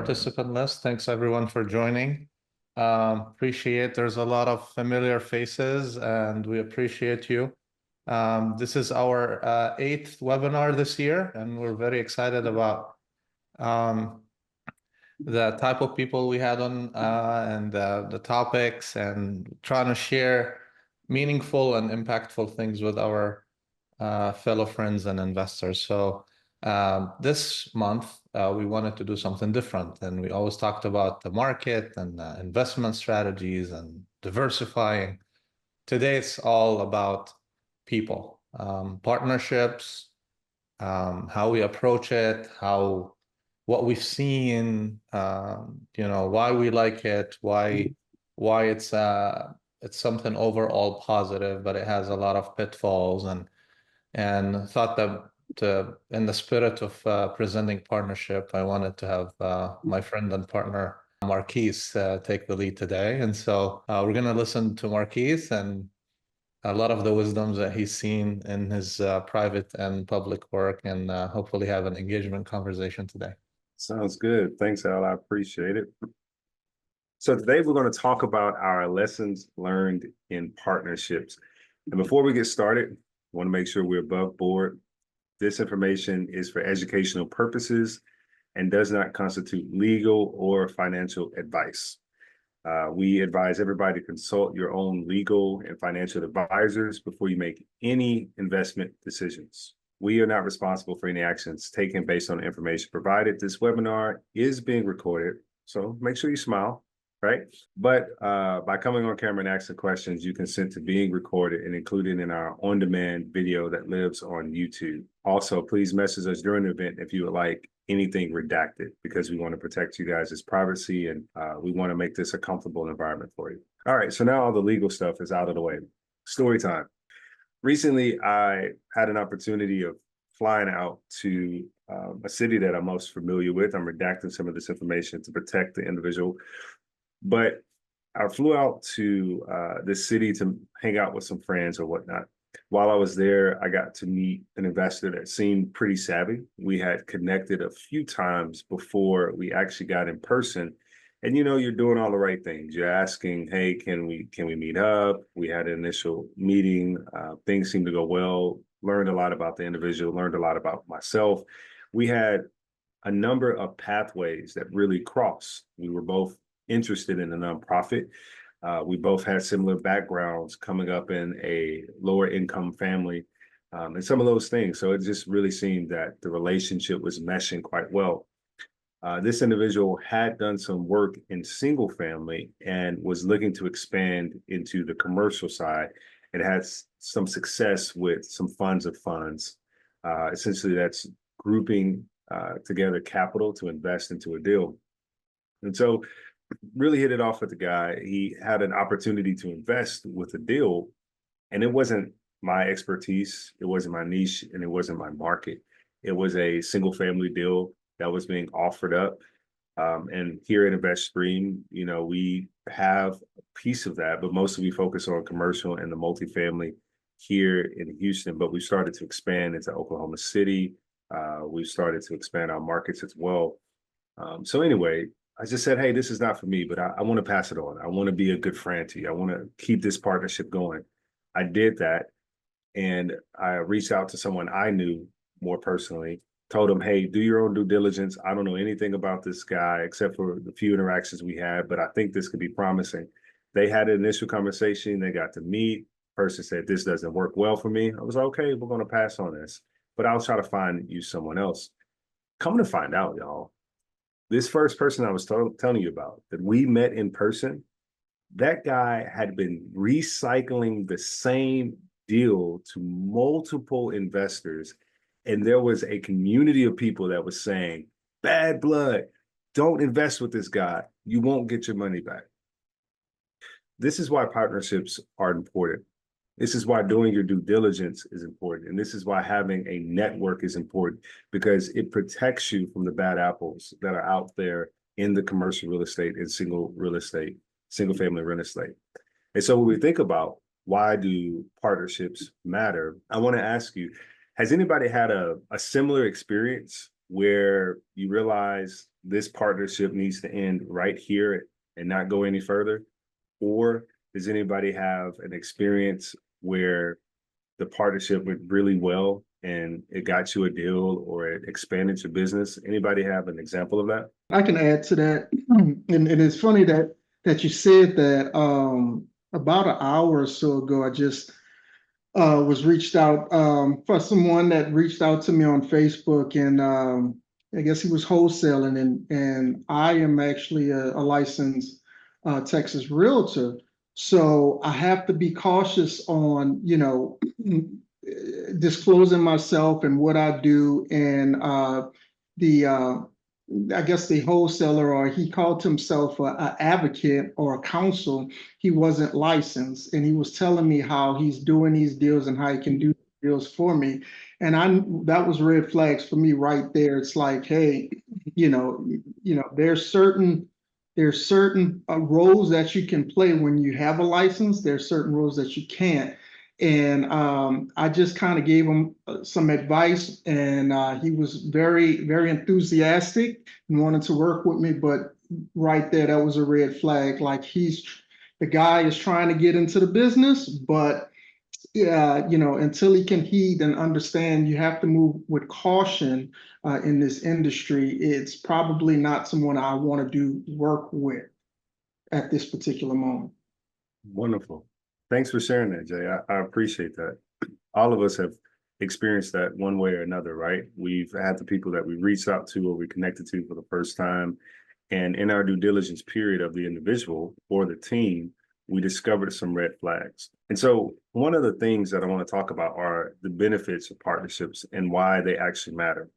participant list. Thanks everyone for joining. Appreciate there's a lot of familiar faces and we appreciate you. This is our 8th webinar this year, and we're very excited about the type of people we had on and the topics, and trying to share meaningful and impactful things with our fellow friends and investors. So this month, we wanted to do something different, and we always talked about the market and investment strategies and diversifying. Today, it's all about people, partnerships, how we approach it, what we've seen, why we like it, why it's something overall positive, but it has a lot of pitfalls, and thought that in the spirit of presenting partnership, I wanted to have my friend and partner Marquice take the lead today. And so we're going to listen to Marquice and a lot of the wisdoms that he's seen in his private and public work, and hopefully have an engagement conversation today. Sounds good. Thanks, Al. I appreciate it. So today we're going to talk about our lessons learned in partnerships. And before we get started, I want to make sure we're above board. This information is for educational purposes and does not constitute legal or financial advice. We advise everybody to consult your own legal and financial advisors before you make any investment decisions. We are not responsible for any actions taken based on the information provided. This webinar is being recorded, so make sure you smile, right? But by coming on camera and asking questions, you consent to being recorded and included in our on-demand video that lives on YouTube. Also, please message us during the event if you would like anything redacted, because we want to protect you guys' privacy, and we want to make this a comfortable environment for you. All right, so now all the legal stuff is out of the way. Story time. Recently, I had an opportunity of flying out to a city that I'm most familiar with. I'm redacting some of this information to protect the individual, but I flew out to this city to hang out with some friends or whatnot. While I was there, I got to meet an investor that seemed pretty savvy. We had connected a few times before we actually got in person. And you're doing all the right things. You're asking, hey, can we meet up? We had an initial meeting. Things seemed to go well. Learned a lot about the individual, learned a lot about myself. We had a number of pathways that really crossed. We were both interested in a nonprofit. We both had similar backgrounds, coming up in a lower income family, and some of those things. So it just really seemed that the relationship was meshing quite well. This individual had done some work in single family and was looking to expand into the commercial side, and had some success with some funds of funds. Essentially, that's grouping together capital to invest into a deal. And so really hit it off with the guy. He had an opportunity to invest with a deal, and it wasn't my expertise, it wasn't my niche, and it wasn't my market. It was a single family deal that was being offered up. And here at Investream, we have a piece of that, but mostly we focus on commercial and the multifamily here in Houston. But we started to expand into Oklahoma City. We've started to expand our markets as well. So anyway, I just said, hey, this is not for me, but I want to pass it on. I want to be a good friend to you. I want to keep this partnership going. I did that. And I reached out to someone I knew more personally, told him, hey, do your own due diligence. I don't know anything about this guy except for the few interactions we had, but I think this could be promising. They had an initial conversation. They got to meet. Person said, this doesn't work well for me. I was like, okay, we're going to pass on this, but I'll try to find you someone else. Come to find out, y'all, this first person I was telling you about that we met in person, that guy had been recycling the same deal to multiple investors. And there was a community of people that was saying, bad blood, don't invest with this guy. You won't get your money back. This is why partnerships are important. This is why doing your due diligence is important. And this is why having a network is important, because it protects you from the bad apples that are out there in the commercial real estate and single family real estate. And so when we think about why do partnerships matter, I want to ask you, has anybody had a similar experience where you realize this partnership needs to end right here and not go any further? Or does anybody have an experience where the partnership went really well and it got you a deal or it expanded your business? Anybody have an example of that? I can add to that. And it's funny that you said that. About an hour or so ago, I just was reached out for someone that reached out to me on Facebook, and I guess he was wholesaling, and I am actually a licensed Texas realtor. So I have to be cautious on, disclosing myself and what I do, and the I guess the wholesaler, or he called himself a advocate or a counsel. He wasn't licensed, and he was telling me how he's doing these deals and how he can do deals for me. And that was red flags for me right there. It's like, hey, there's certain roles that you can play when you have a license. There's certain roles that you can't. And I just kind of gave him some advice, and he was very, very enthusiastic and wanted to work with me. But right there, that was a red flag. Like, the guy is trying to get into the business, but yeah, until he can heed and understand, you have to move with caution in this industry. It's probably not someone I want to do work with at this particular moment. Wonderful. Thanks for sharing that, Jay. I appreciate that. All of us have experienced that one way or another, right? We've had the people that we reached out to or we connected to for the first time. And in our due diligence period of the individual or the team, we discovered some red flags. And so one of the things that I want to talk about are the benefits of partnerships and why they actually matter,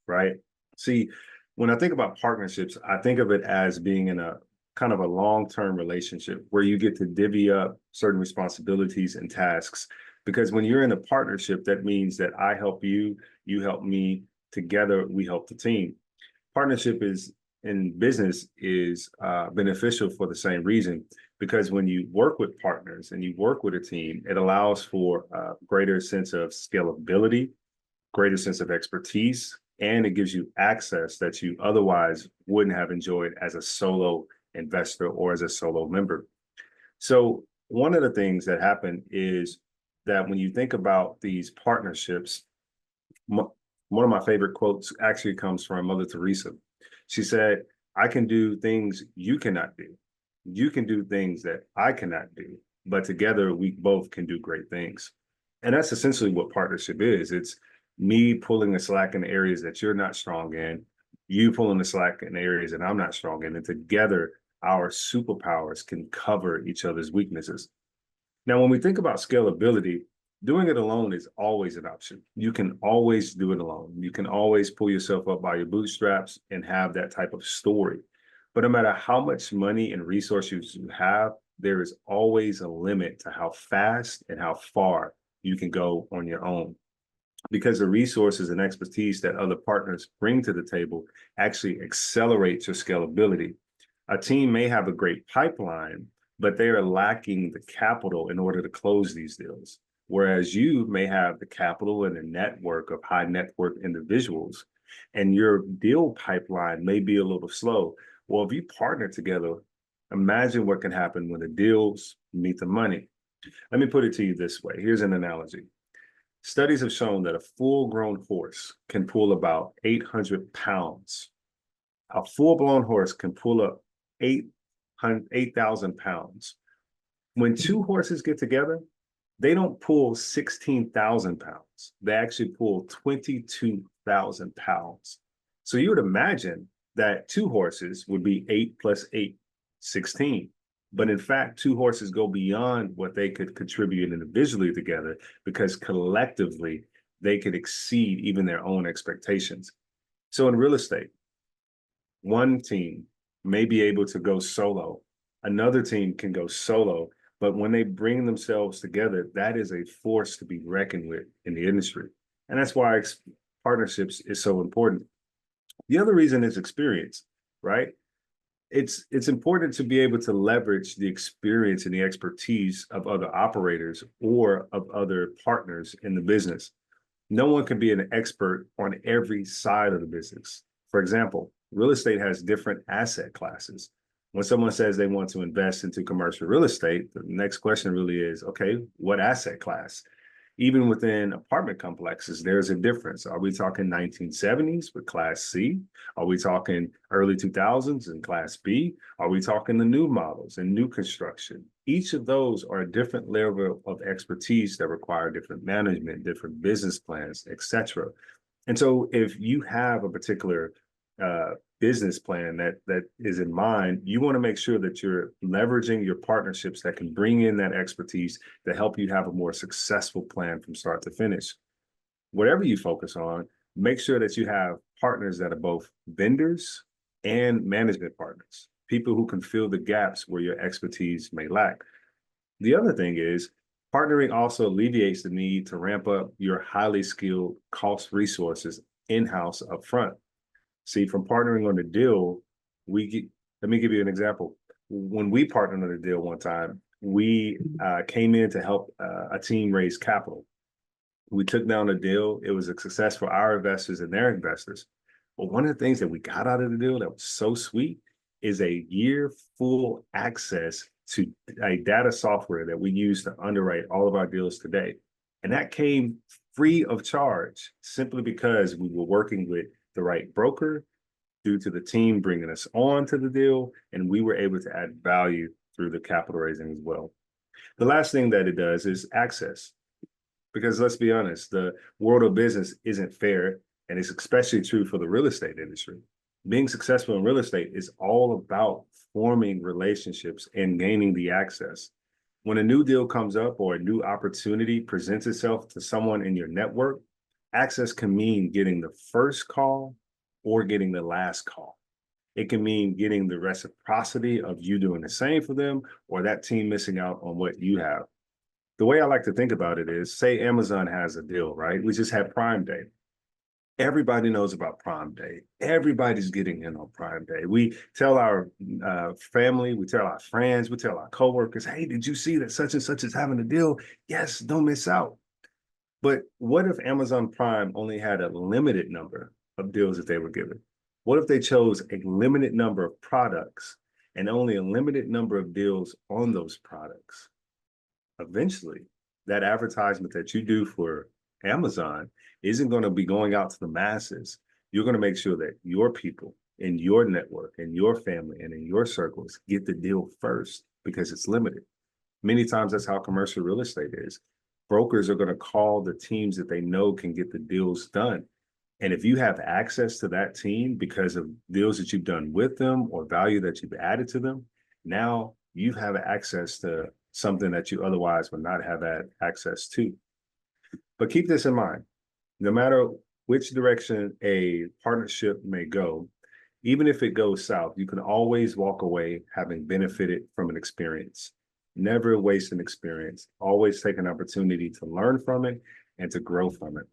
right? See, when I think about partnerships, I think of it as being in a kind of a long-term relationship where you get to divvy up certain responsibilities and tasks. Because when you're in a partnership, that means that I help you, you help me, together we help the team. Partnership is in business is beneficial for the same reason, because when you work with partners and you work with a team, it allows for a greater sense of scalability, greater sense of expertise, and it gives you access that you otherwise wouldn't have enjoyed as a solo investor or as a solo member. So one of the things that happen is that when you think about these partnerships, one of my favorite quotes actually comes from Mother Teresa. She said, I can do things you cannot do. You can do things that I cannot do, but together we both can do great things. And that's essentially what partnership is. It's me pulling the slack in the areas that you're not strong in, you pulling the slack in the areas that I'm not strong in, and together our superpowers can cover each other's weaknesses. Now, when we think about scalability, doing it alone is always an option. You can always do it alone. You can always pull yourself up by your bootstraps and have that type of story. But no matter how much money and resources you have, there is always a limit to how fast and how far you can go on your own, because the resources and expertise that other partners bring to the table actually accelerates your scalability. A team may have a great pipeline, but they are lacking the capital in order to close these deals. Whereas you may have the capital and a network of high net worth individuals, and your deal pipeline may be a little slow. Well, if you partner together, imagine what can happen when the deals meet the money. Let me put it to you this way. Here's an analogy. Studies have shown that a full-grown horse can pull about 800 pounds. A full-blown horse can pull up 8,000 pounds. When two horses get together, they don't pull 16,000 pounds. They actually pull 22,000 pounds. So you would imagine that two horses would be 8 plus 8, 16. But in fact, two horses go beyond what they could contribute individually together, because collectively they could exceed even their own expectations. So in real estate, one team may be able to go solo. Another team can go solo, but when they bring themselves together, that is a force to be reckoned with in the industry. And that's why partnerships is so important. The other reason is experience, right? It's important to be able to leverage the experience and the expertise of other operators or of other partners in the business. No one can be an expert on every side of the business. For example, real estate has different asset classes. When someone says they want to invest into commercial real estate, the next question really is, okay, what asset class? Even within apartment complexes, there's a difference. Are we talking 1970s with Class C? Are we talking early 2000s in Class B? Are we talking the new models and new construction? Each of those are a different level of expertise that require different management, different business plans, etc. And so if you have a particular business plan that is in mind, you want to make sure that you're leveraging your partnerships that can bring in that expertise to help you have a more successful plan from start to finish. Whatever you focus on, make sure that you have partners that are both vendors and management partners, people who can fill the gaps where your expertise may lack. The other thing is, partnering also alleviates the need to ramp up your highly skilled cost resources in-house upfront. See, from partnering on the deal, let me give you an example. When we partnered on a deal one time, we came in to help a team raise capital. We took down a deal. It was a success for our investors and their investors. But one of the things that we got out of the deal that was so sweet is a year full access to a data software that we use to underwrite all of our deals today. And that came free of charge simply because we were working with the right broker due to the team bringing us on to the deal, and we were able to add value through the capital raising as well. The last thing that it does is access, because let's be honest, the world of business isn't fair, and it's especially true for the real estate industry. Being successful in real estate is all about forming relationships and gaining the access. When a new deal comes up or a new opportunity presents itself to someone in your network, access can mean getting the first call or getting the last call. It can mean getting the reciprocity of you doing the same for them or that team missing out on what you have. The way I like to think about it is, say Amazon has a deal, right? We just had Prime Day. Everybody knows about Prime Day. Everybody's getting in on Prime Day. We tell our family, we tell our friends, we tell our coworkers, hey, did you see that such and such is having a deal? Yes, don't miss out. But what if Amazon Prime only had a limited number of deals that they were given? What if they chose a limited number of products and only a limited number of deals on those products? Eventually, that advertisement that you do for Amazon isn't going to be going out to the masses. You're going to make sure that your people in your network, in your family, and in your circles get the deal first because it's limited. Many times that's how commercial real estate is. Brokers are going to call the teams that they know can get the deals done. And if you have access to that team because of deals that you've done with them or value that you've added to them, now you have access to something that you otherwise would not have had access to. But keep this in mind, no matter which direction a partnership may go, even if it goes south, you can always walk away having benefited from an experience. Never waste an experience. Always take an opportunity to learn from it and to grow from it.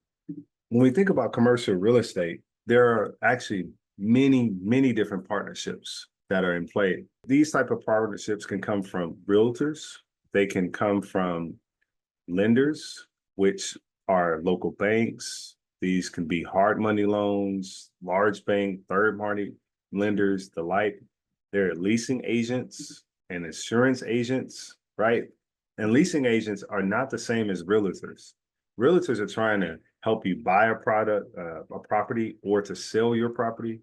When we think about commercial real estate, there are actually many, many different partnerships that are in play. These type of partnerships can come from realtors. They can come from lenders, which are local banks. These can be hard money loans, large bank, third-party lenders, the like. There are leasing agents and insurance agents, right? And leasing agents are not the same as realtors. Realtors are trying to help you buy a product, a property, or to sell your property.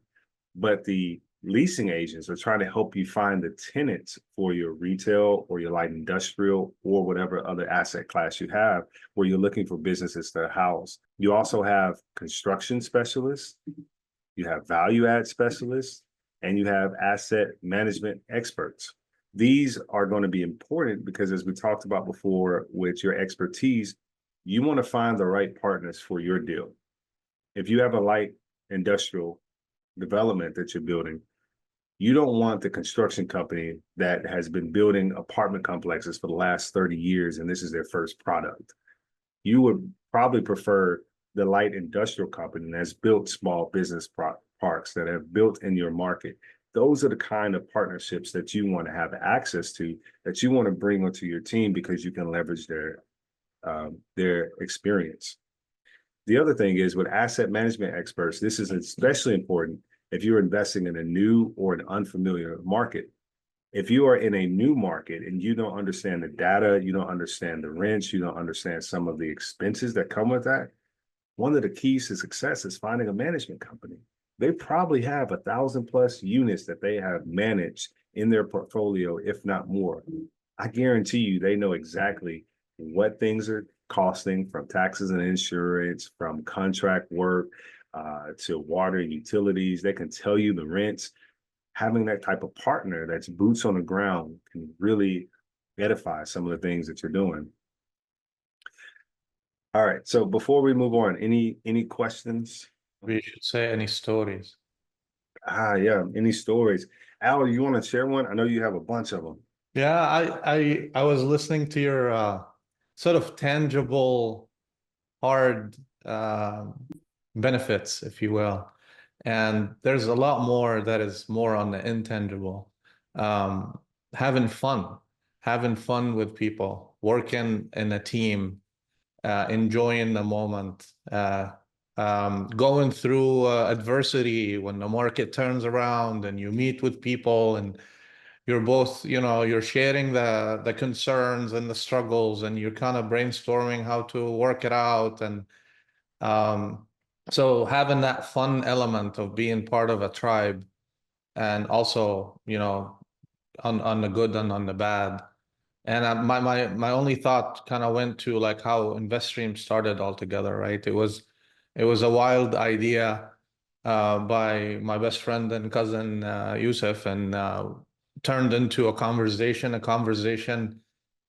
But the leasing agents are trying to help you find the tenants for your retail or your light industrial or whatever other asset class you have where you're looking for businesses to house. You also have construction specialists, you have value add specialists, and you have asset management experts. These are going to be important because, as we talked about before, with your expertise, you want to find the right partners for your deal. If you have a light industrial development that you're building, you don't want the construction company that has been building apartment complexes for the last 30 years and this is their first product. You would probably prefer the light industrial company that's built small business parks that have built in your market. Those are the kind of partnerships that you want to have access to, that you want to bring onto your team because you can leverage their experience. The other thing is with asset management experts, this is especially important if you're investing in a new or an unfamiliar market. If you are in a new market and you don't understand the data, you don't understand the rents, you don't understand some of the expenses that come with that, one of the keys to success is finding a management company. They probably have 1,000+ units that they have managed in their portfolio, if not more. I guarantee you they know exactly what things are costing, from taxes and insurance, from contract work to water and utilities. They can tell you the rents. Having that type of partner that's boots on the ground can really edify some of the things that you're doing. All right. So before we move on, any questions? We should say any stories. Yeah. Any stories? Al, you want to share one? I know you have a bunch of them. Yeah, I was listening to your sort of tangible, hard benefits, if you will. And there's a lot more that is more on the intangible. Um, having fun with people, working in a team, enjoying the moment, going through adversity when the market turns around and you meet with people and you're both, you're sharing the concerns and the struggles and you're kind of brainstorming how to work it out. And so having that fun element of being part of a tribe and also, on the good and on the bad. And my only thought kind of went to like how Investream started altogether, right? It was a wild idea by my best friend and cousin Yusuf, and turned into a conversation. A conversation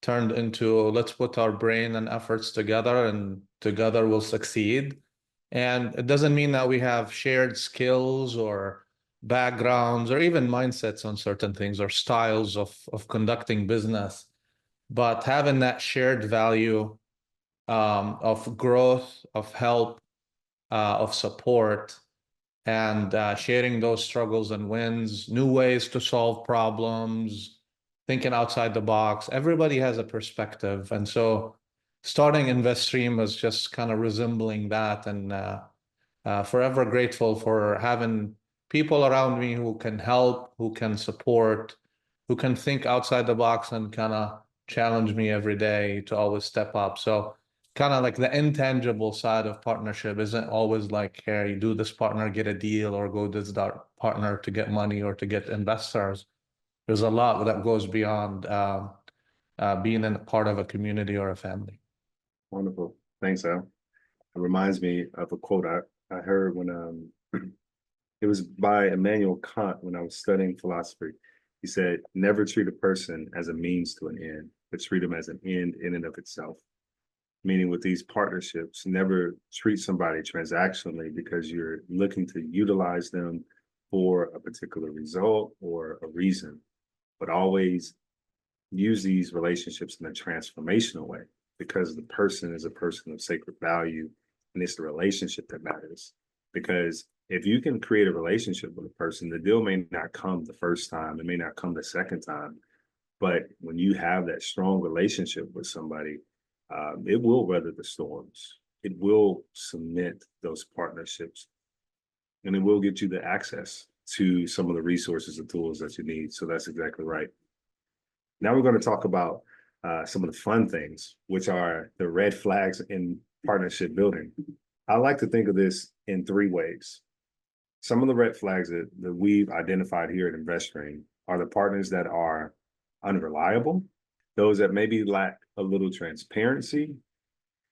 turned into let's put our brain and efforts together, and together we'll succeed. And it doesn't mean that we have shared skills or backgrounds or even mindsets on certain things or styles of conducting business, but having that shared value of growth, of help, of support, and sharing those struggles and wins, new ways to solve problems, thinking outside the box. Everybody has a perspective. And so starting Investream was just kind of resembling that, and forever grateful for having people around me who can help, who can support, who can think outside the box and kind of challenge me every day to always step up. So kind of like the intangible side of partnership isn't always like, hey, you do this partner, get a deal, or go this partner to get money or to get investors. There's a lot that goes beyond being in part of a community or a family. Wonderful. Thanks, Al. It reminds me of a quote I heard when it was by Immanuel Kant when I was studying philosophy. He said, never treat a person as a means to an end, but treat them as an end in and of itself. Meaning with these partnerships, never treat somebody transactionally because you're looking to utilize them for a particular result or a reason, but always use these relationships in a transformational way, because the person is a person of sacred value, and it's the relationship that matters. Because if you can create a relationship with a person, the deal may not come the first time, it may not come the second time, but when you have that strong relationship with somebody, it will weather the storms. It will cement those partnerships, and it will get you the access to some of the resources and tools that you need. So that's exactly right. Now we're going to talk about some of the fun things, which are the red flags in partnership building. I like to think of this in 3 ways. Some of the red flags that we've identified here at Investream are the partners that are unreliable, those that maybe lack a little transparency,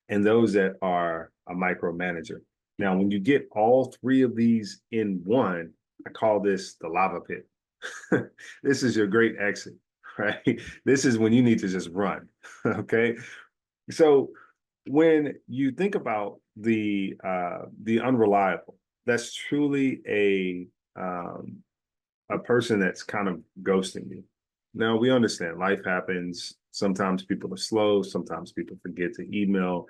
and those that are a micromanager. Now, when you get all 3 of these in one, I call this the lava pit. This is your great exit, right? This is when you need to just run, okay? So when you think about the unreliable, that's truly a person that's kind of ghosting you. Now, we understand life happens. Sometimes people are slow. Sometimes people forget to email.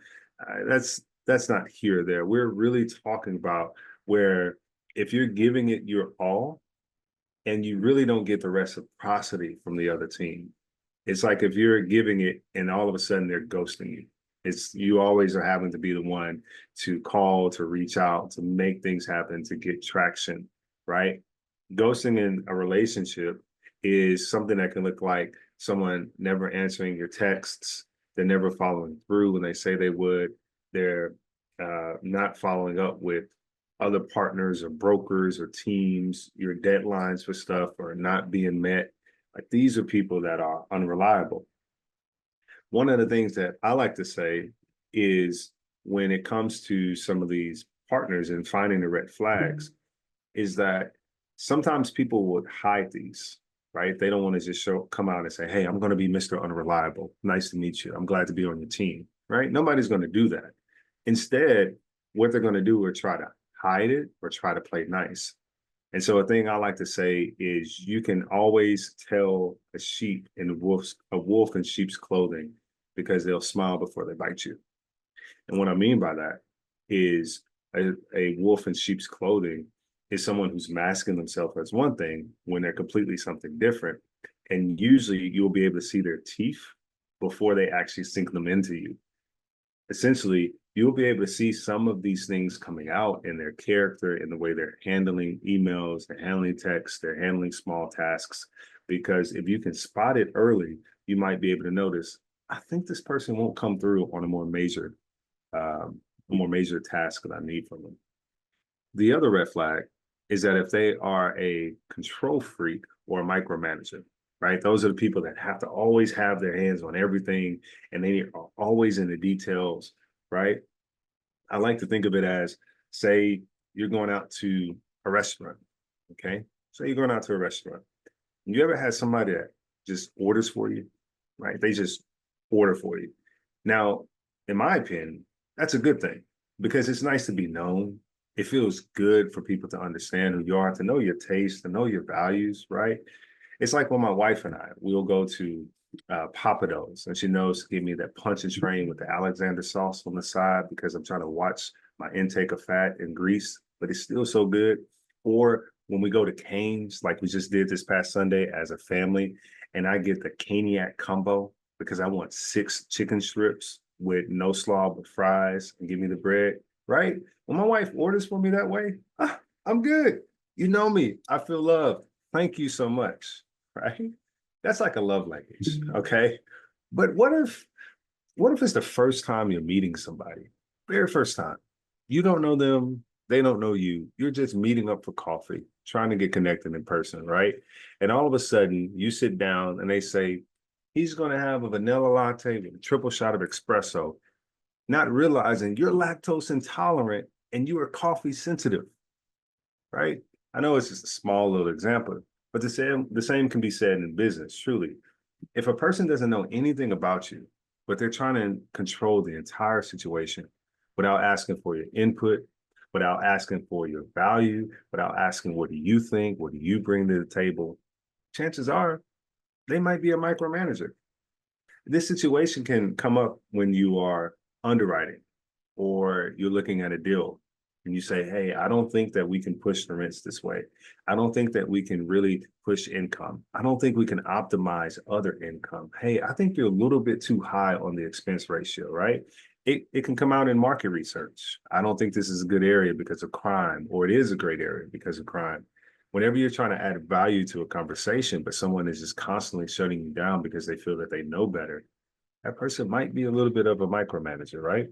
That's not here or there. We're really talking about where if you're giving it your all and you really don't get the reciprocity from the other team, it's like if you're giving it and all of a sudden they're ghosting you. It's you always are having to be the one to call, to reach out, to make things happen, to get traction, right? Ghosting in a relationship is something that can look like someone never answering your texts, they're never following through when they say they would, they're not following up with other partners or brokers or teams, your deadlines for stuff are not being met. Like these are people that are unreliable. One of the things that I like to say is when it comes to some of these partners and finding the red flags, is that sometimes people would hide these, right? They don't want to just come out and say, hey, I'm going to be Mr. Unreliable. Nice to meet you. I'm glad to be on your team, right? Nobody's going to do that. Instead, what they're going to do is try to hide it or try to play nice. And so a thing I like to say is you can always tell a wolf in sheep's clothing because they'll smile before they bite you. And what I mean by that is a wolf in sheep's clothing is someone who's masking themselves as one thing when they're completely something different. And usually you'll be able to see their teeth before they actually sink them into you. Essentially, you'll be able to see some of these things coming out in their character, in the way they're handling emails, they're handling texts, they're handling small tasks. Because if you can spot it early, you might be able to notice, I think this person won't come through on a more major task that I need from them. The other red flag is that if they are a control freak or a micromanager, right? Those are the people that have to always have their hands on everything and they are always in the details, right? I like to think of it as, say, you're going out to a restaurant, okay? Say you're going out to a restaurant. You ever had somebody that just orders for you, right? They just order for you. Now, in my opinion, that's a good thing because it's nice to be known. It feels good for people to understand who you are, to know your taste, to know your values, right? It's like when my wife and I, we'll go to Papados and she knows to give me that punch and train with the Alexander sauce on the side because I'm trying to watch my intake of fat and grease, but it's still so good. Or when we go to Cane's, like we just did this past Sunday as a family, and I get the Caniac combo because I want 6 chicken strips with no slaw but fries and give me the bread, right? When my wife orders for me that way, I'm good. You know me, I feel loved. Thank you so much, right? That's like a love language, okay? But what if it's the first time you're meeting somebody? Very first time. You don't know them, they don't know you. You're just meeting up for coffee, trying to get connected in person, right? And all of a sudden, you sit down and they say, he's gonna have a vanilla latte with a triple shot of espresso, not realizing you're lactose intolerant and you are coffee sensitive, right? I know it's just a small little example, but the same can be said in business, truly. If a person doesn't know anything about you, but they're trying to control the entire situation without asking for your input, without asking for your value, without asking what do you think, what do you bring to the table, chances are they might be a micromanager. This situation can come up when you are underwriting or you're looking at a deal and you say, hey, I don't think that we can push the rents this way. I don't think that we can really push income. I don't think we can optimize other income. Hey, I think you're a little bit too high on the expense ratio, right? It can come out in market research. I don't think this is a good area because of crime, or it is a great area because of crime. Whenever you're trying to add value to a conversation, but someone is just constantly shutting you down because they feel that they know better, that person might be a little bit of a micromanager, right?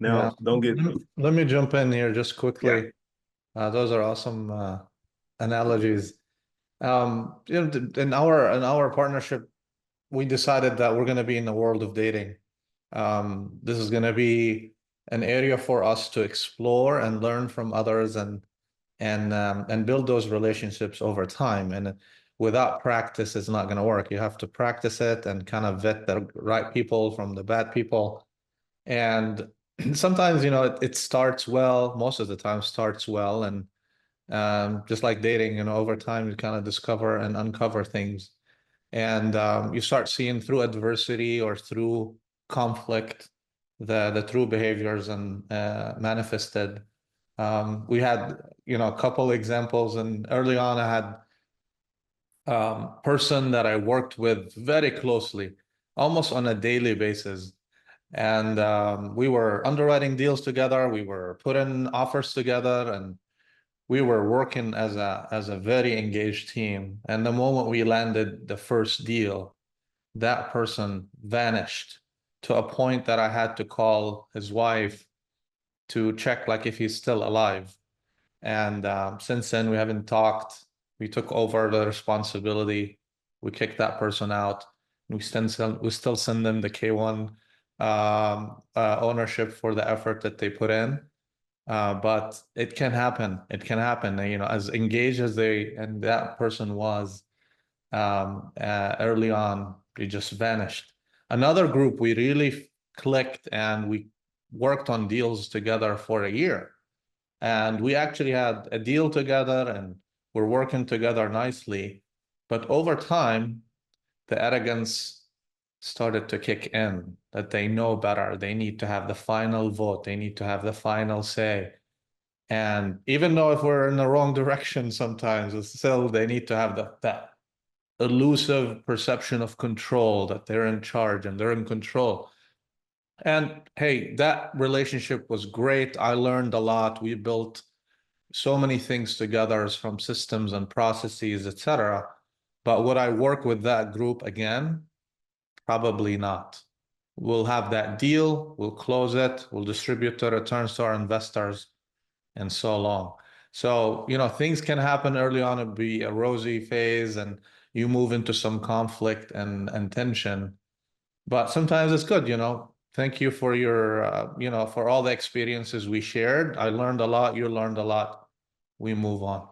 Now, Yeah. don't get Let me jump in here just yeah. quickly. Those are awesome analogies. You know, in our partnership, we decided that we're going to be in the world of dating. This is going to be an area for us to explore and learn from others and build those relationships over time. And without practice, it's not going to work. You have to practice it and kind of vet the right people from the bad people. And sometimes, you know, it starts well, most of the time starts well. And just like dating, you know, over time, you kind of discover and uncover things. And you start seeing through adversity or through conflict the true behaviors and manifested. We had, you know, a couple examples, and early on I had person that I worked with very closely, almost on a daily basis. And we were underwriting deals together. We were putting offers together, and we were working as a very engaged team. And the moment we landed the first deal, that person vanished to a point that I had to call his wife to check like if he's still alive. And since then, we haven't talked. We took over the responsibility. We kicked that person out. We still send them the K1 ownership for the effort that they put in. But it can happen. It can happen. You know, as engaged as they and that person was early on, they just vanished. Another group, we really clicked and we worked on deals together for a year. And we actually had a deal together and we're working together nicely. But over time, the arrogance started to kick in, that they know better. They need to have the final vote. They need to have the final say. And even though if we're in the wrong direction sometimes, it's still they need to have that elusive perception of control, that they're in charge and they're in control. And hey, that relationship was great. I learned a lot. We built so many things together from systems and processes, etc. But would I work with that group again? Probably not. We'll have that deal, we'll close it, we'll distribute the returns to our investors, and so long. So, you know, things can happen early on. It'll be a rosy phase and you move into some conflict and tension. But sometimes it's good, you know. Thank you for your, you know, for all the experiences we shared. I learned a lot. You learned a lot. We move on.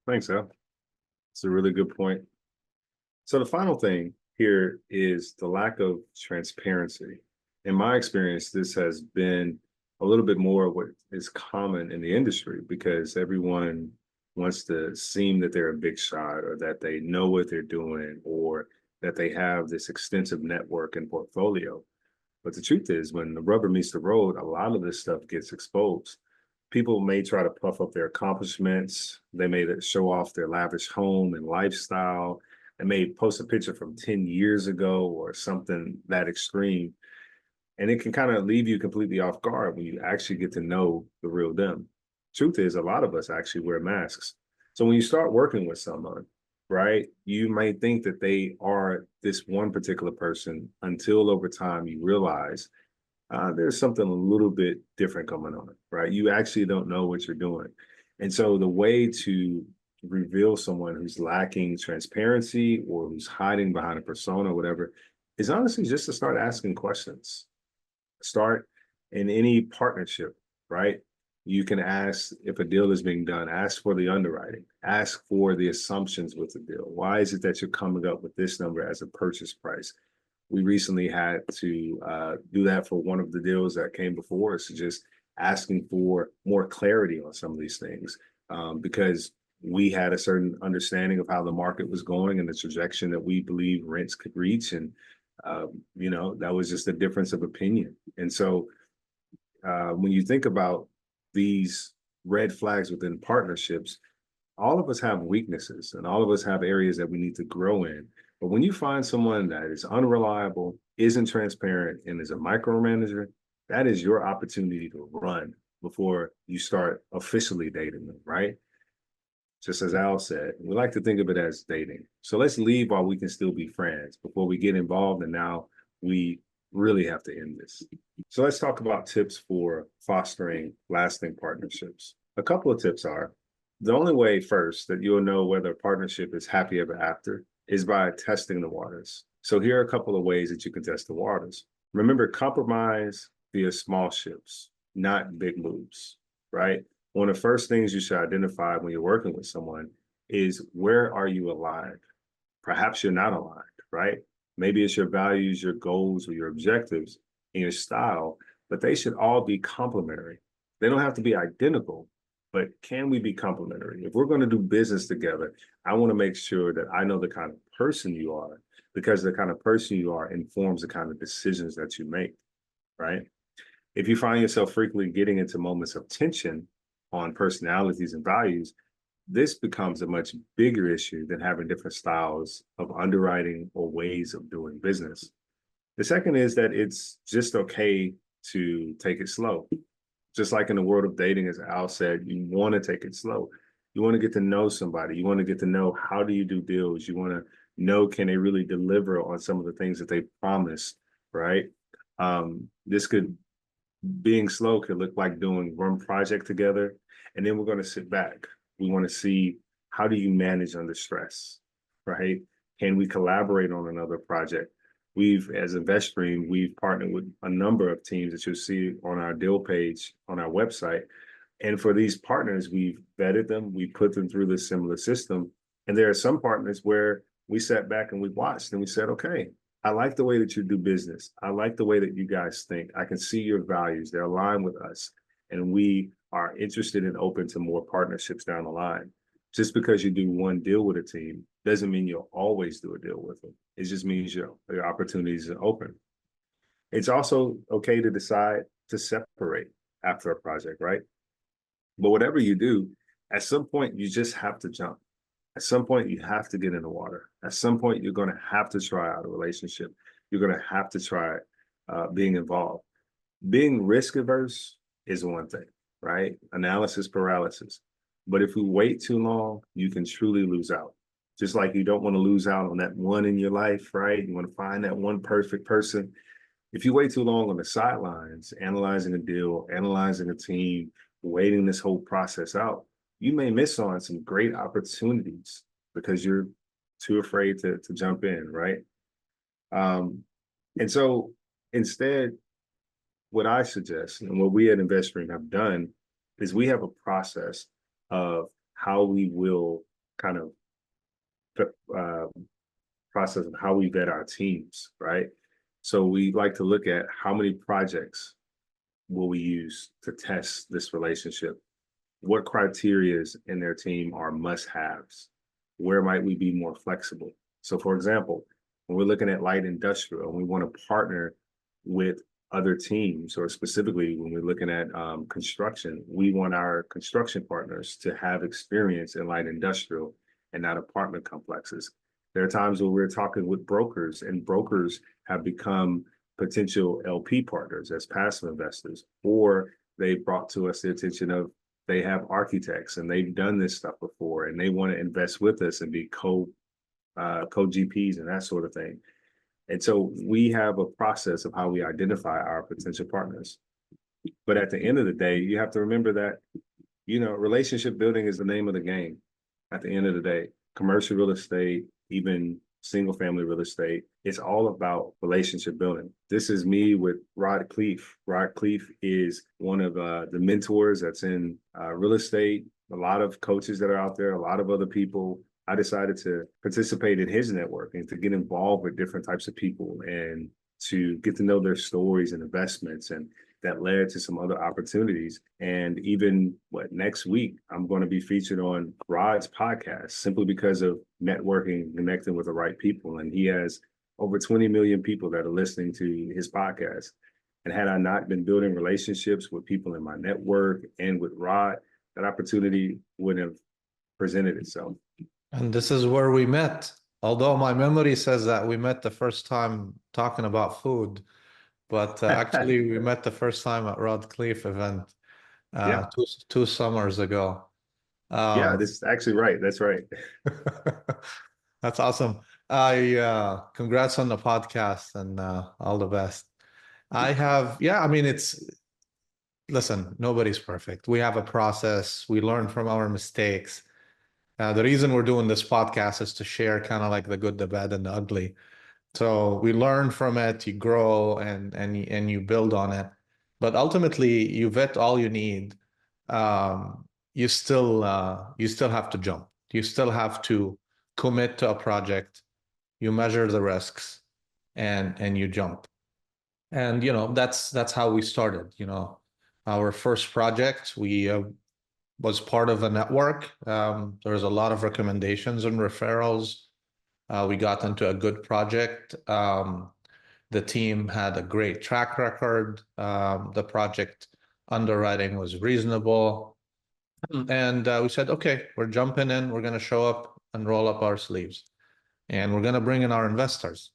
Thanks, Al. It's a really good point. So the final thing here is the lack of transparency. In my experience, this has been a little bit more of what is common in the industry because everyone wants to seem that they're a big shot or that they know what they're doing or that they have this extensive network and portfolio. But the truth is, when the rubber meets the road, a lot of this stuff gets exposed. People may try to puff up their accomplishments. They may show off their lavish home and lifestyle. They may post a picture from 10 years ago or something that extreme. And it can kind of leave you completely off guard when you actually get to know the real them. Truth is, a lot of us actually wear masks. So when you start working with someone, right, you might think that they are this one particular person until over time you realize there's something a little bit different going on, right? You actually don't know what you're doing. And so the way to reveal someone who's lacking transparency or who's hiding behind a persona or whatever is honestly just to start asking questions. Start in any partnership, right? You can ask if a deal is being done, ask for the underwriting, ask for the assumptions with the deal. Why is it that you're coming up with this number as a purchase price? We recently had to do that for one of the deals that came before us, just asking for more clarity on some of these things because we had a certain understanding of how the market was going and the trajectory that we believe rents could reach. And, you know, that was just a difference of opinion. And so when you think about these red flags within partnerships, all of us have weaknesses and all of us have areas that we need to grow in. But when you find someone that is unreliable, isn't transparent, and is a micromanager, that is your opportunity to run before you start officially dating them, right? Just as Al said, we like to think of it as dating. So let's leave while we can still be friends before we get involved and now we really have to end this. So let's talk about tips for fostering lasting partnerships. A couple of tips are, the only way first that you'll know whether a partnership is happy ever after is by testing the waters. So here are a couple of ways that you can test the waters. Remember, compromise via small shifts, not big moves, right? One of the first things you should identify when you're working with someone is where are you aligned? Perhaps you're not aligned, right? Maybe it's your values, your goals, or your objectives and your style, but they should all be complementary. They don't have to be identical, but can we be complementary? If we're going to do business together, I want to make sure that I know the kind of person you are, because the kind of person you are informs the kind of decisions that you make, right? If you find yourself frequently getting into moments of tension on personalities and values, this becomes a much bigger issue than having different styles of underwriting or ways of doing business. The second is that it's just okay to take it slow. Just like in the world of dating, as Al said, you want to take it slow. You want to get to know somebody. You want to get to know, how do you do deals? You want to know, can they really deliver on some of the things that they promised, right? Being slow could look like doing one project together, and then we're going to sit back. We want to see, how do you manage under stress, right? Can we collaborate on another project? As Investream, we've partnered with a number of teams that you'll see on our deal page on our website. And for these partners, we've vetted them, we put them through this similar system. And there are some partners where we sat back and we watched and we said, okay, I like the way that you do business. I like the way that you guys think. I can see your values. They're aligned with us. And we are interested and open to more partnerships down the line. Just because you do one deal with a team doesn't mean you'll always do a deal with them. It just means your opportunities are open. It's also okay to decide to separate after a project, right? But whatever you do, at some point, you just have to jump. At some point, you have to get in the water. At some point, you're going to have to try out a relationship. You're going to have to try being involved. Being risk averse is one thing, right? Analysis paralysis. But if we wait too long, you can truly lose out. Just like you don't want to lose out on that one in your life, right? You want to find that one perfect person. If you wait too long on the sidelines, analyzing a deal, analyzing a team, waiting this whole process out, you may miss on some great opportunities because you're too afraid to jump in, right? And so instead, what I suggest and what we at Investream have done is we have a process of how we will kind of process of how we vet our teams, right? So we like to look at how many projects will we use to test this relationship? What criterias in their team are must-haves? Where might we be more flexible? So for example, when we're looking at light industrial and we want to partner with other teams, or specifically when we're looking at construction, we want our construction partners to have experience in light industrial and not apartment complexes. There are times when we're talking with brokers, and brokers have become potential LP partners as passive investors, or they brought to us the attention of, they have architects and they've done this stuff before and they want to invest with us and be co-GPs and that sort of thing. And so we have a process of how we identify our potential partners. But at the end of the day, you have to remember that, relationship building is the name of the game. At the end of the day, commercial real estate, even single family real estate, it's all about relationship building. This is me with Rod Cleef. Rod Cleef is one of the mentors that's in real estate. A lot of coaches that are out there, a lot of other people. I decided to participate in his network and to get involved with different types of people and to get to know their stories and investments, and that led to some other opportunities. And even next week, I'm going to be featured on Rod's podcast simply because of networking, connecting with the right people. And he has over 20 million people that are listening to his podcast. And had I not been building relationships with people in my network and with Rod, that opportunity wouldn't have presented itself. And this is where we met. Although my memory says that we met the first time talking about food, but actually we met the first time at Rod Cleef event Yeah. two summers ago. Yeah, this is actually right. That's right. That's awesome. Congrats on the podcast and all the best. Listen, nobody's perfect. We have a process. We learn from our mistakes. The reason we're doing this podcast is to share kind of like the good, the bad, and the ugly. So we learn from it, you grow and you build on it. But ultimately, you vet all you need. You still have to jump. You still have to commit to a project. You measure the risks, and you jump. And that's how we started. Our first project, we was part of a network. There was a lot of recommendations and referrals. We got into a good project. The team had a great track record. The project underwriting was reasonable. And we said, okay, we're jumping in. We're going to show up and roll up our sleeves. And we're going to bring in our investors.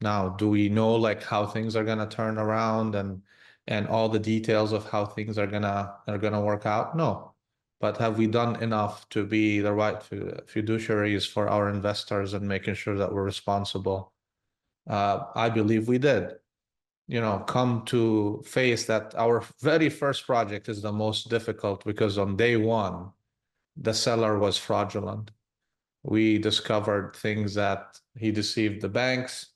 Now, do we know like how things are gonna turn around and all the details of how things are gonna work out? No. But have we done enough to be the right fiduciaries for our investors and making sure that we're responsible? I believe we did. You know, come to face that our very first project is the most difficult because on day one, the seller was fraudulent. We discovered things that he deceived the banks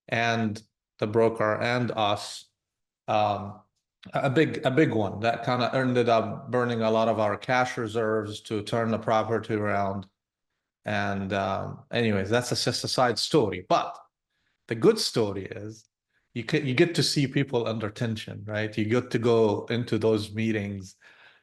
and the broker and us. Um, a big one that kind of ended up burning a lot of our cash reserves to turn the property around. And anyways, that's just a side story. But the good story is you get to see people under tension, right? You get to go into those meetings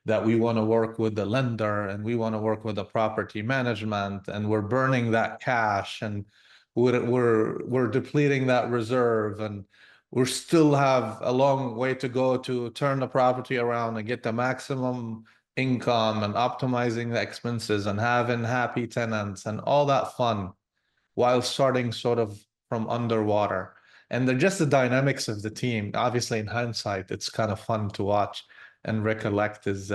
that we want to work with the lender and we want to work with the property management, and we're burning that cash and we're depleting that reserve, and we still have a long way to go to turn the property around and get the maximum income and optimizing the expenses and having happy tenants and all that fun while starting sort of from underwater. And they're just the dynamics of the team. Obviously, in hindsight, it's kind of fun to watch and recollect is,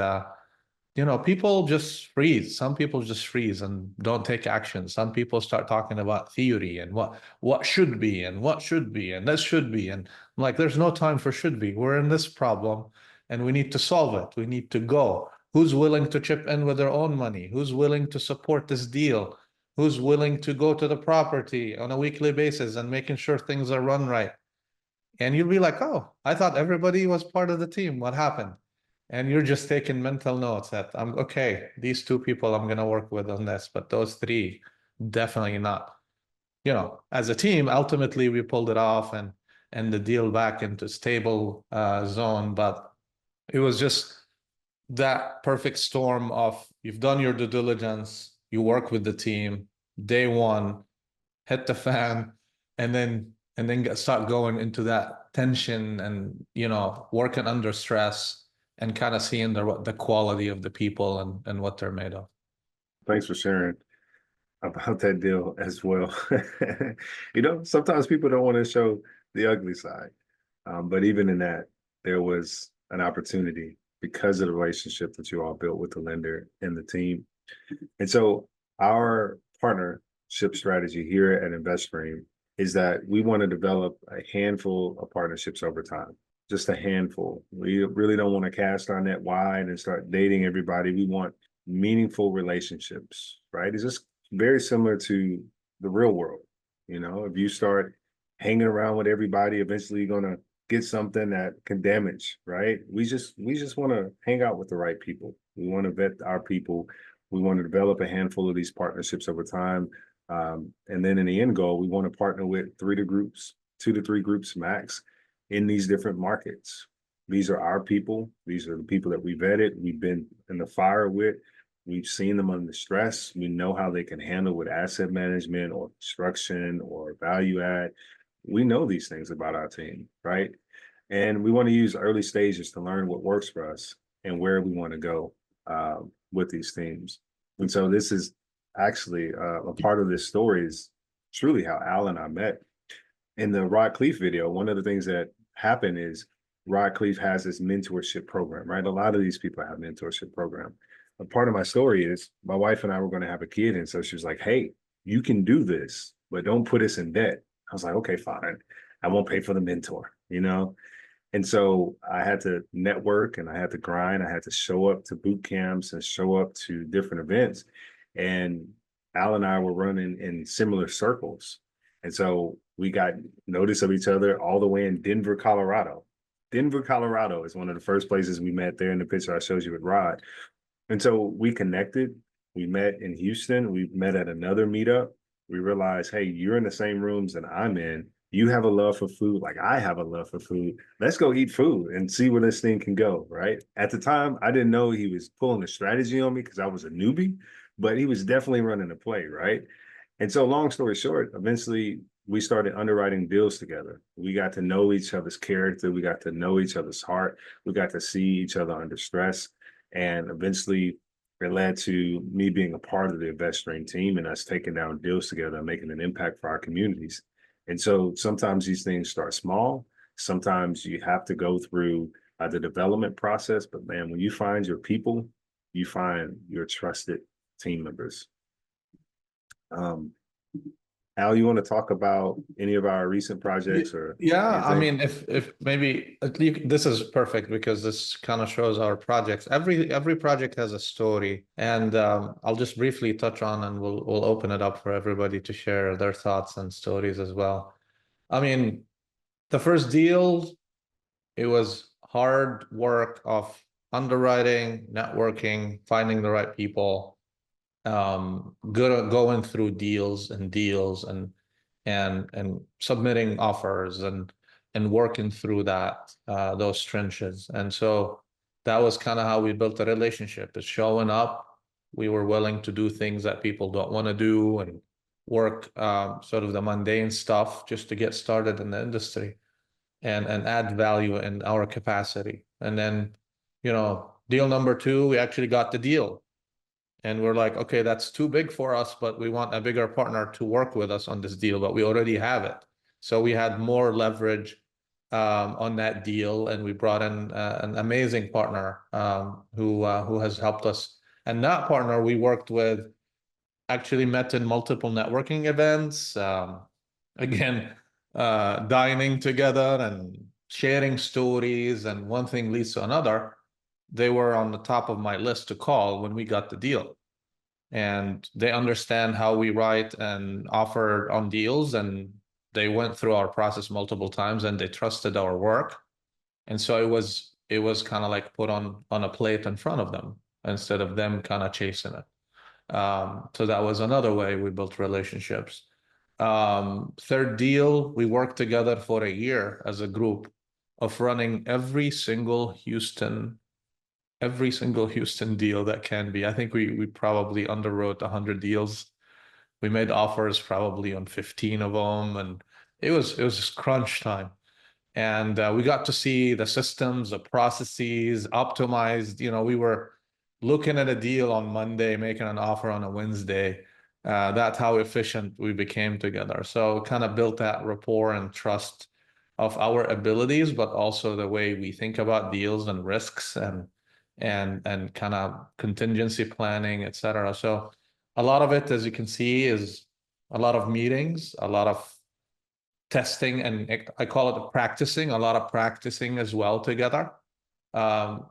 people just freeze. Some people just freeze and don't take action. Some people start talking about theory and what should be and what should be and this should be. And I'm like, there's no time for should be. We're in this problem and we need to solve it. We need to go. Who's willing to chip in with their own money? Who's willing to support this deal? Who's willing to go to the property on a weekly basis and making sure things are run right? And you'll be like, oh, I thought everybody was part of the team. What happened? And you're just taking mental notes that I'm okay, these two people I'm gonna work with on this, but those three, definitely not. You know, as a team, ultimately we pulled it off and the deal back into stable zone. But it was just that perfect storm of you've done your due diligence, you work with the team, day one, hit the fan, and then start going into that tension and working under stress and kind of seeing the quality of the people and what they're made of. Thanks for sharing about that deal as well. Sometimes people don't want to show the ugly side. But even in that, there was an opportunity because of the relationship that you all built with the lender and the team. And so our partnership strategy here at Investream is that we want to develop a handful of partnerships over time, just a handful. We really don't want to cast our net wide and start dating everybody. We want meaningful relationships, right? It's just very similar to the real world. If you start hanging around with everybody, eventually you're going to get something that can damage, right? We just want to hang out with the right people. We want to vet our people. We want to develop a handful of these partnerships over time. And then in the end goal, we want to partner with 2 to 3 groups max in these different markets. These are our people. These are the people that we vetted. We've been in the fire with. We've seen them under stress. We know how they can handle with asset management or construction or value add. We know these things about our team, right? And we want to use early stages to learn what works for us and where we want to go with these themes. And so this is actually a part of this story is truly how Al and I met. In the Rod Cleef video, one of the things that happened is Rod Cleef has this mentorship program, right? A lot of these people have mentorship program. A part of my story is my wife and I were going to have a kid. And so she was like, hey, you can do this, but don't put us in debt. I was like, okay, fine. I won't pay for the mentor, And so I had to network and I had to grind. I had to show up to boot camps and show up to different events. And Al and I were running in similar circles. And so we got notice of each other all the way in Denver, Colorado. Denver, Colorado is one of the first places we met there in the picture I showed you with Rod. And so we connected. We met in Houston. We met at another meetup. We realized, hey, you're in the same rooms that I'm in. You have a love for food, like I have a love for food. Let's go eat food and see where this thing can go, right? At the time, I didn't know he was pulling a strategy on me because I was a newbie, but he was definitely running the play, right? And so long story short, eventually we started underwriting deals together. We got to know each other's character. We got to know each other's heart. We got to see each other under stress. And eventually it led to me being a part of the Investream team and us taking down deals together and making an impact for our communities. And so sometimes these things start small. Sometimes you have to go through the development process. But man, when you find your people, you find your trusted team members. Al, you want to talk about any of our recent projects or Yeah, I anything? mean, if maybe this is perfect because this kind of shows our projects. Every project has a story, and I'll just briefly touch on, and we'll open it up for everybody to share their thoughts and stories as well. I mean, the first deal, it was hard work of underwriting, networking, finding the right people, going through deals and submitting offers and working through that those trenches. And so that was kind of how we built a relationship. Is showing up. We were willing to do things that people don't want to do and work sort of the mundane stuff just to get started in the industry and add value in our capacity. And then, deal number two, we actually got the deal. And we're like, okay, that's too big for us, but we want a bigger partner to work with us on this deal, but we already have it. So we had more leverage on that deal, and we brought in an amazing partner who has helped us. And that partner we worked with actually met in multiple networking events. Again, dining together and sharing stories, and one thing leads to another. They were on the top of my list to call when we got the deal. And they understand how we write and offer on deals, and they went through our process multiple times and they trusted our work. And so it was kind of like put on a plate in front of them instead of them kind of chasing it. So that was another way we built relationships. Third deal, we worked together for a year as a group of running every single Houston deal that can be. I think we probably underwrote 100 deals. We made offers probably on 15 of them, and it was just crunch time. And we got to see the systems, the processes optimized. We were looking at a deal on Monday, making an offer on a Wednesday. That's how efficient we became together. So kind of built that rapport and trust of our abilities, but also the way we think about deals and risks and kind of contingency planning, et cetera. So a lot of it, as you can see, is a lot of meetings, a lot of testing, and I call it practicing, a lot of practicing as well together.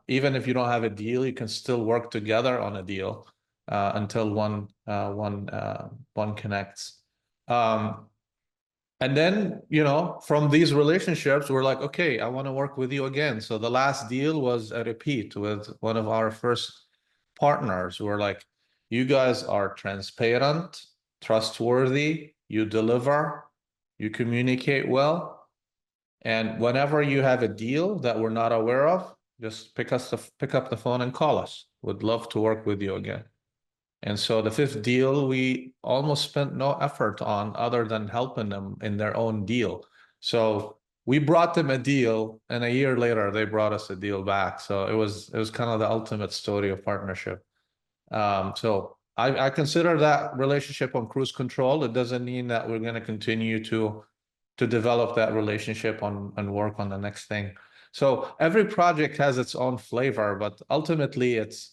Even if you don't have a deal, you can still work together on a deal until one connects. And then, from these relationships, we're like, okay, I want to work with you again. So the last deal was a repeat with one of our first partners. We're like, you guys are transparent, trustworthy, you deliver, you communicate well. And whenever you have a deal that we're not aware of, just pick up the phone and call us. Would love to work with you again. And so the fifth deal, we almost spent no effort on other than helping them in their own deal. So we brought them a deal, and a year later, they brought us a deal back. So it was kind of the ultimate story of partnership. So I consider that relationship on cruise control. It doesn't mean that we're going to continue to develop that relationship and work on the next thing. So every project has its own flavor, but ultimately it's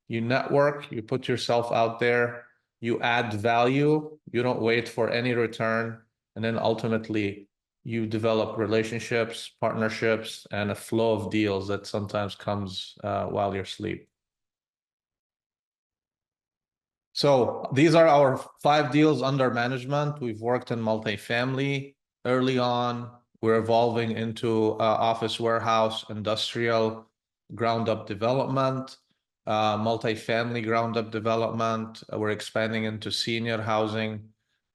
you network, you put yourself out there, you add value, you don't wait for any return, and then ultimately you develop relationships, partnerships, and a flow of deals that sometimes comes while you're asleep. So these are our 5 deals under management. We've worked in multifamily early on. We're evolving into office, warehouse, industrial, ground up development, multifamily ground up development. We're expanding into senior housing,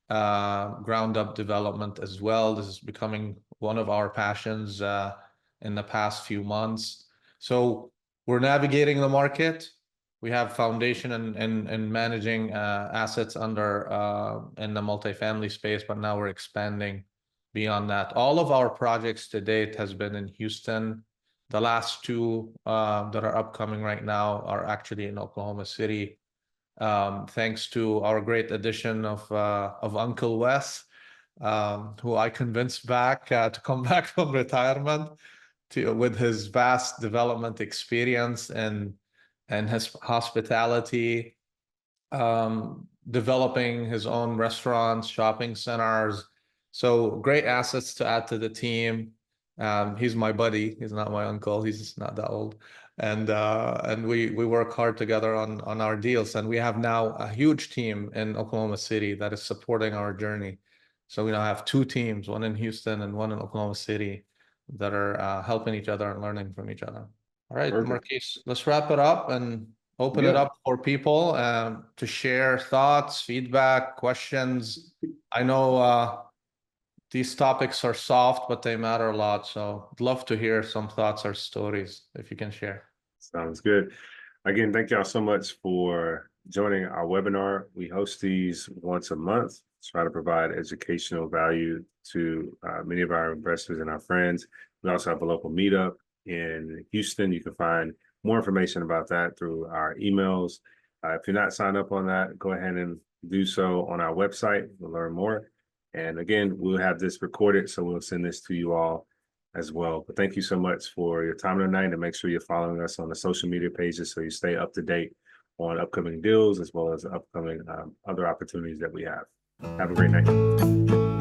ground up development as well. This is becoming one of our passions in the past few months. So we're navigating the market. We have foundation and managing assets under in the multifamily space, but now we're expanding beyond that. All of our projects to date has been in Houston. The last 2 that are upcoming right now are actually in Oklahoma City. Thanks to our great addition of Uncle Wes. who I convinced back to come back from retirement with his vast development experience and his hospitality, developing his own restaurants, shopping centers. So great assets to add to the team. He's my buddy. He's not my uncle. He's not that old. And we work hard together on our deals. And we have now a huge team in Oklahoma City that is supporting our journey. So we now have two teams, one in Houston and one in Oklahoma City, that are helping each other and learning from each other. All right, Perfect. Marquice, let's wrap it up and open it Yeah. up for people to share thoughts, feedback, questions. I know these topics are soft, but they matter a lot. So I'd love to hear some thoughts or stories if you can share. Sounds good. Again, thank y'all so much for joining our webinar. We host these once a month, try to provide educational value to many of our investors and our friends. We also have a local meetup in Houston. You can find more information about that through our emails. If you're not signed up on that, go ahead and do so on our website. We'll learn more. And again, we'll have this recorded, so we'll send this to you all as well. But thank you so much for your time tonight, and make sure you're following us on the social media pages so you stay up to date on upcoming deals as well as upcoming other opportunities that we have. Have a great night.